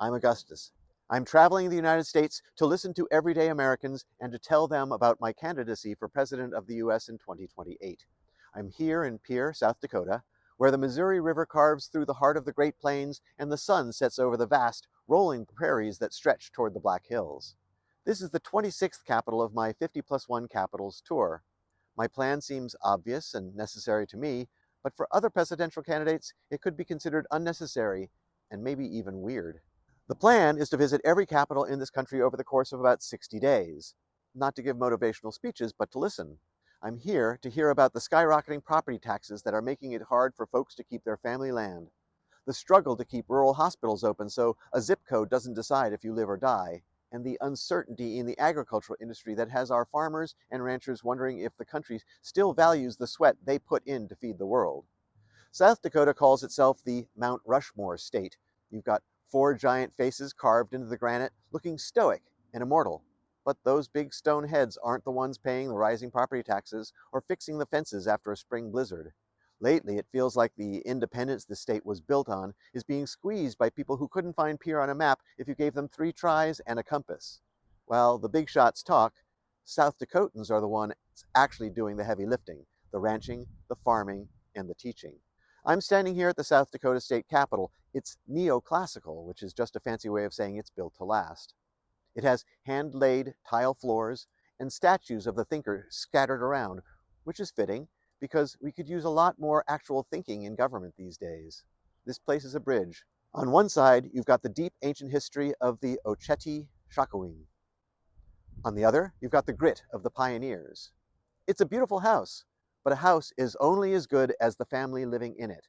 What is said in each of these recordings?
I'm Augustus. I'm traveling the United States to listen to everyday Americans and to tell them about my candidacy for President of the US in 2028. I'm here in Pierre, South Dakota, where the Missouri River carves through the heart of the Great Plains and the sun sets over the vast, rolling prairies that stretch toward the Black Hills. This is the 26th capital of my 50+1 Capitals tour. My plan seems obvious and necessary to me, but for other presidential candidates, it could be considered unnecessary and maybe even weird. The plan is to visit every capital in this country over the course of about 60 days. Not to give motivational speeches, but to listen. I'm here to hear about the skyrocketing property taxes that are making it hard for folks to keep their family land, the struggle to keep rural hospitals open so a zip code doesn't decide if you live or die, and the uncertainty in the agricultural industry that has our farmers and ranchers wondering if the country still values the sweat they put in to feed the world. South Dakota calls itself the Mount Rushmore state. You've got four giant faces carved into the granite, looking stoic and immortal. But those big stone heads aren't the ones paying the rising property taxes or fixing the fences after a spring blizzard. Lately, it feels like the independence the state was built on is being squeezed by people who couldn't find Pierre on a map if you gave them 3 tries and a compass. While the big shots talk, South Dakotans are the ones actually doing the heavy lifting, the ranching, the farming, and the teaching. I'm standing here at the South Dakota State Capitol. It's neoclassical, which is just a fancy way of saying it's built to last. It has hand-laid tile floors and statues of the thinker scattered around, which is fitting because we could use a lot more actual thinking in government these days. This place is a bridge. On one side, you've got the deep ancient history of the Ocheti Shakowin. On the other, you've got the grit of the pioneers. It's a beautiful house, but a house is only as good as the family living in it.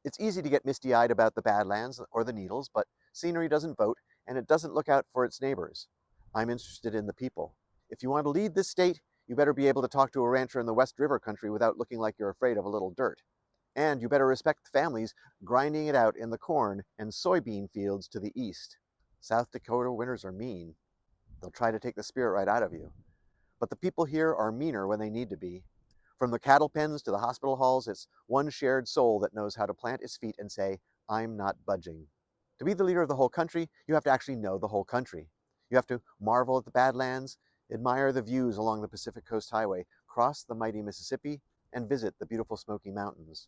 It's easy to get misty-eyed about the Badlands or the Needles, but scenery doesn't vote, and it doesn't look out for its neighbors. I'm interested in the people. If you want to lead this state, you better be able to talk to a rancher in the West River country without looking like you're afraid of a little dirt. And you better respect the families grinding it out in the corn and soybean fields to the east. South Dakota winters are mean. They'll try to take the spirit right out of you. But the people here are meaner when they need to be. From the cattle pens to the hospital halls, it's one shared soul that knows how to plant its feet and say, I'm not budging. To be the leader of the whole country, you have to actually know the whole country. You have to marvel at the Badlands, admire the views along the Pacific Coast Highway, cross the mighty Mississippi, and visit the beautiful Smoky Mountains.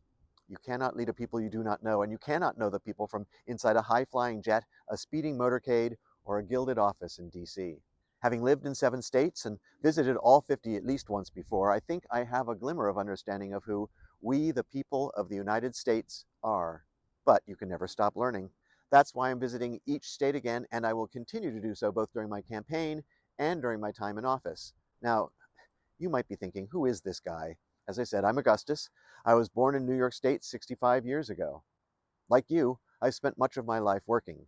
You cannot lead a people you do not know, and you cannot know the people from inside a high-flying jet, a speeding motorcade, or a gilded office in D.C. Having lived in 7 states and visited all 50 at least once before, I think I have a glimmer of understanding of who we, the people of the United States, are. But you can never stop learning. That's why I'm visiting each state again, and I will continue to do so both during my campaign and during my time in office. Now, you might be thinking, who is this guy? As I said, I'm Augustus. I was born in New York State 65 years ago. Like you, I've spent much of my life working.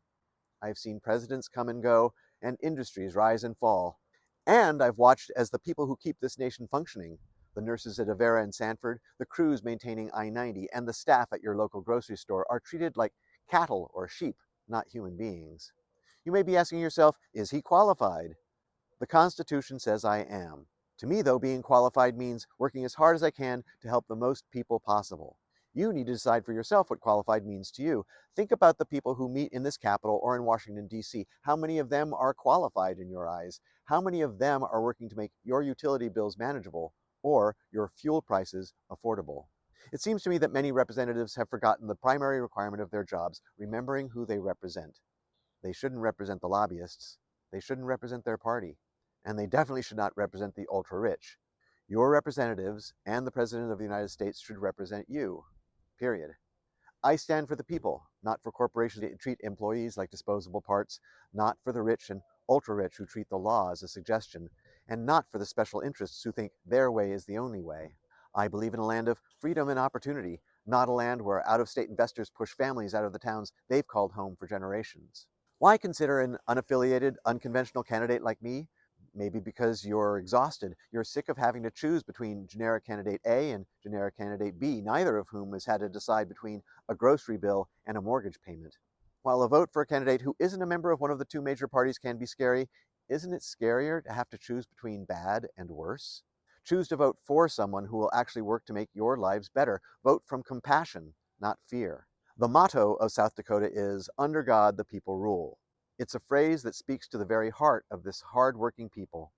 I've seen presidents come and go, and industries rise and fall. And I've watched as the people who keep this nation functioning, the nurses at Avera and Sanford, the crews maintaining I-90, and the staff at your local grocery store are treated like cattle or sheep, not human beings. You may be asking yourself, is he qualified? The Constitution says I am. To me, though, being qualified means working as hard as I can to help the most people possible. You need to decide for yourself what qualified means to you. Think about the people who meet in this Capitol or in Washington, D.C. How many of them are qualified in your eyes? How many of them are working to make your utility bills manageable or your fuel prices affordable? It seems to me that many representatives have forgotten the primary requirement of their jobs, remembering who they represent. They shouldn't represent the lobbyists. They shouldn't represent their party. And they definitely should not represent the ultra-rich. Your representatives and the President of the United States should represent you. Period. I stand for the people, not for corporations that treat employees like disposable parts, not for the rich and ultra-rich who treat the law as a suggestion, and not for the special interests who think their way is the only way. I believe in a land of freedom and opportunity, not a land where out-of-state investors push families out of the towns they've called home for generations. Why consider an unaffiliated, unconventional candidate like me? Maybe because you're exhausted. You're sick of having to choose between generic candidate A and generic candidate B, neither of whom has had to decide between a grocery bill and a mortgage payment. While a vote for a candidate who isn't a member of one of the 2 major parties can be scary, isn't it scarier to have to choose between bad and worse? Choose to vote for someone who will actually work to make your lives better. Vote from compassion, not fear. The motto of South Dakota is, under God, the people rule. It's a phrase that speaks to the very heart of this hard-working people.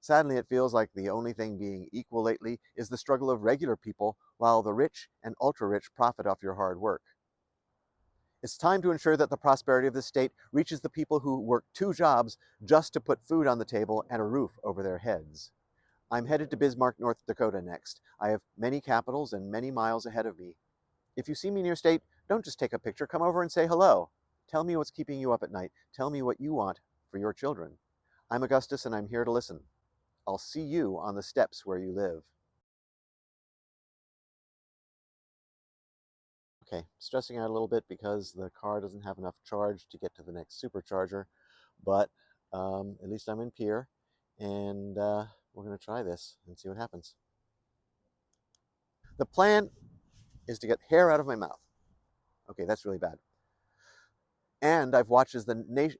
Sadly, it feels like the only thing being equal lately is the struggle of regular people, while the rich and ultra-rich profit off your hard work. It's time to ensure that the prosperity of the state reaches the people who work two jobs just to put food on the table and a roof over their heads. I'm headed to Bismarck, North Dakota next. I have many capitals and many miles ahead of me. If you see me in your state, don't just take a picture, come over and say hello. Tell me what's keeping you up at night. Tell me what you want for your children. I'm Augustus and I'm here to listen. I'll see you on the steps where you live. Okay, stressing out a little bit because the car doesn't have enough charge to get to the next supercharger, but at least I'm in Pierre, and we're going to try this and see what happens. The plan is to get hair out of my mouth. Okay, that's really bad. And I've watched as the nation,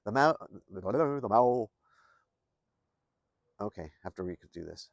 the mouth, the mouth. Okay, I have to redo this.